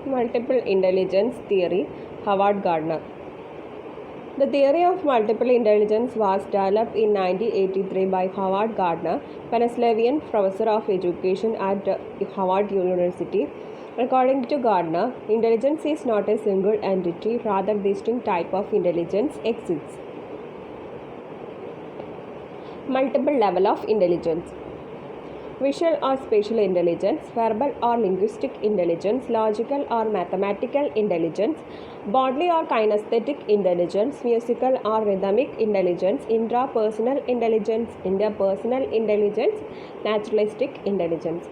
Multiple intelligence theory, Howard Gardner. The theory of multiple intelligence was developed in 1983 by Howard Gardner, Pennsylvania professor of education at Howard University. According to Gardner, intelligence is not a single entity, rather distinct type of intelligence exists. Multiple level of intelligence. Visual or spatial intelligence, verbal or linguistic intelligence, logical or mathematical intelligence, bodily or kinesthetic intelligence, musical or rhythmic intelligence, intrapersonal intelligence, interpersonal intelligence, naturalistic intelligence.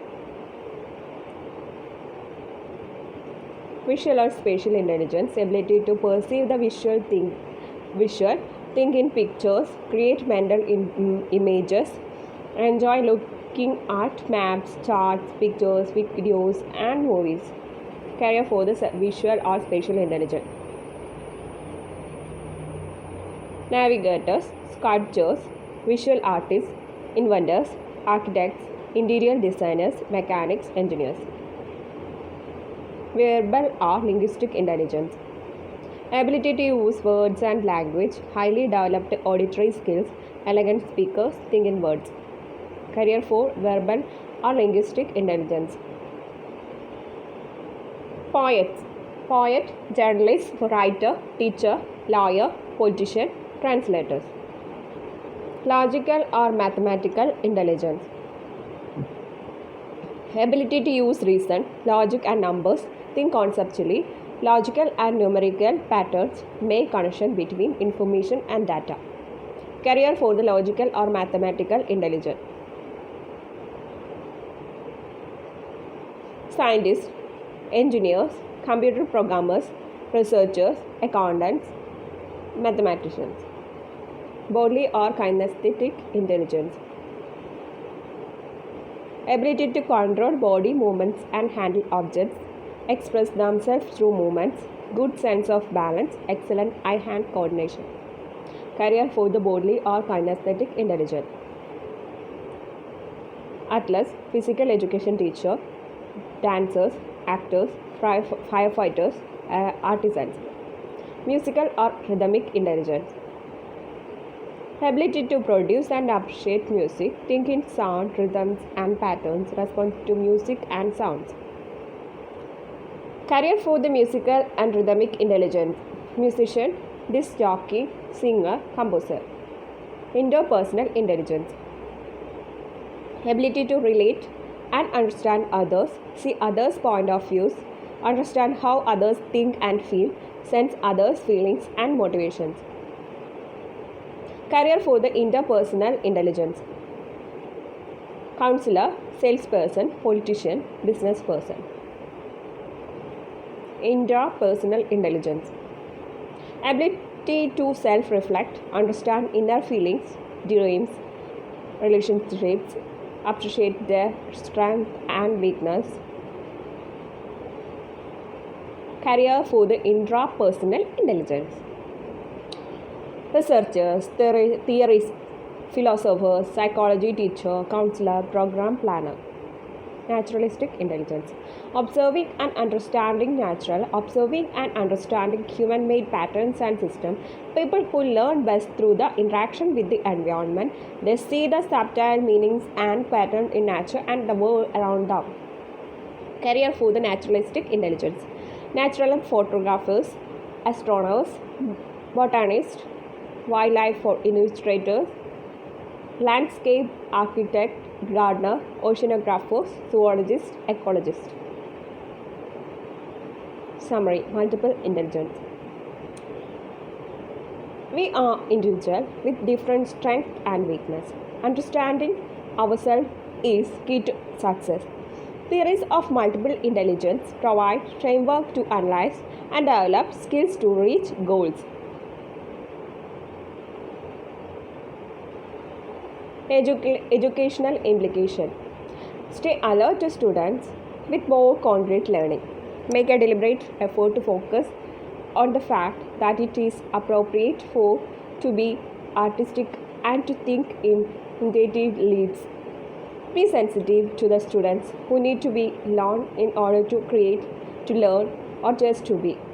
Visual or spatial intelligence, ability to perceive the visual, think in pictures, create mental images, enjoy looking at maps, charts, pictures, videos, and movies. Career for the visual or spatial intelligence. Navigators, sculptors, visual artists, inventors, architects, interior designers, mechanics, engineers. Verbal or linguistic intelligence. Ability to use words and language, highly developed auditory skills, elegant speakers, think in words. Career for verbal or linguistic intelligence. Poets. Poet, journalist, writer, teacher, lawyer, politician, translators. Logical or mathematical intelligence. Ability to use reason, logic and numbers, think conceptually, logical and numerical patterns, make connection between information and data. Career for the logical or mathematical intelligence. Scientists, engineers, computer programmers, researchers, accountants, mathematicians. Bodily or kinesthetic intelligence. Ability to control body movements and handle objects, express themselves through movements, good sense of balance, excellent eye-hand coordination. Career for the bodily or kinesthetic intelligence. Atlas, physical education teacher, dancers, actors, firefighters, artisans. Musical or rhythmic intelligence. Ability to produce and appreciate music, think in sound, rhythms and patterns, respond to music and sounds. Career for the musical and rhythmic intelligence. Musician, disc jockey, singer, composer. Interpersonal intelligence. Ability to relate and understand others, see others' point of views, understand how others think and feel, sense others' feelings and motivations. Career for the interpersonal intelligence. Counselor, salesperson, politician, business person. Intrapersonal intelligence. Ability to self-reflect, understand inner feelings, dreams, relationships, appreciate their strength and weakness. Career for the intrapersonal intelligence. Researchers, theorists, philosophers, psychology teacher, counselor, program planner. Naturalistic intelligence. Observing and understanding natural, observing and understanding human-made patterns and systems. People who learn best through the interaction with the environment. They see the subtle meanings and patterns in nature and the world around them. Career for the naturalistic intelligence. Natural photographers, astronomers, botanists, wildlife illustrators, landscape architect, gardener, oceanographers, zoologists, ecologists. Summary: multiple intelligence. We are individuals with different strengths and weaknesses. Understanding ourselves is key to success. Theories of multiple intelligence provide framework to analyze and develop skills to reach goals. Educational implication. Stay alert to students with more concrete learning. Make a deliberate effort to focus on the fact that it is appropriate to be artistic and to think in intuitive leads. Be sensitive to the students who need to be learned in order to learn or just to be.